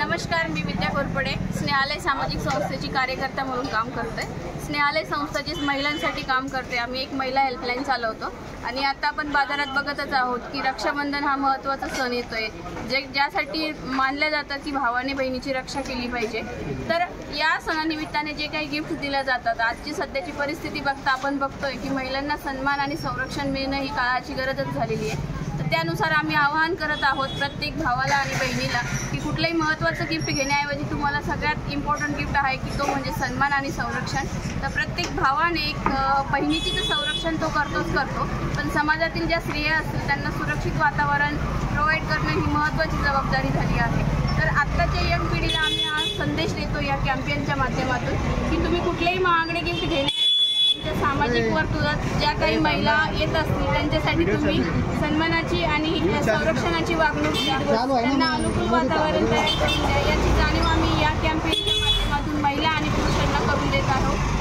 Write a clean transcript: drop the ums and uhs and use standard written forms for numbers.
नमस्कार, मी विद्या घोरपडे स्नेहालय सामाजिक संस्थेची कार्यकर्ता म्हणून काम करते। स्नेहालय संस्थेची महिलांसाठी काम करते। आम्ही एक महिला हेल्पलाईन चालवतो आणि आता आपण बाजारात बघतच आहोत की रक्षाबंधन हा महत्त्वाचा सण येतोय, ज्यासाठी मानलं जातं की भावाने बहिणीची रक्षा केली पाहिजे। तर या सणानिमित्ताने जे काही गिफ्ट दिले जातात, आजची सध्याची परिस्थिती बघता आपण बघतोय की महिलांना सन्मान आणि संरक्षण मिळणं ही काळाची गरजच झालेली आहे। तर त्यानुसार आम्ही आवाहन करत आहोत प्रत्येक भावाला आणि बहिणीला की कुठलंही महत्त्वाचं गिफ्ट घेण्याऐवजी तुम्हाला सगळ्यात इम्पॉर्टंट गिफ्ट आहे की तो म्हणजे सन्मान आणि संरक्षण। तर प्रत्येक भावाने एक बहिणीची तर संरक्षण तो करतो, पण समाजातील ज्या स्त्रिया असतील त्यांना सुरक्षित वातावरण प्रोव्हाइड करणं ही महत्त्वाची जबाबदारी झाली आहे। तर आत्ताच्या यंग पिढीला आम्ही हा संदेश देतो या कॅम्पेनच्या माध्यमातून की तुम्ही कुठलेही महागडे गिफ्ट घेणे, सामाजिक वर्तुळात ज्या काही महिला येत असतील त्यांच्यासाठी तुम्ही सन्मानाची आणि संरक्षणाची वागणूक द्या, त्यांना अनुकूल वातावरण तयार करून द्या। याची जाणीव आम्ही या कॅम्पेनच्या माध्यमातून महिला आणि पुरुषांना करून देत आहोत।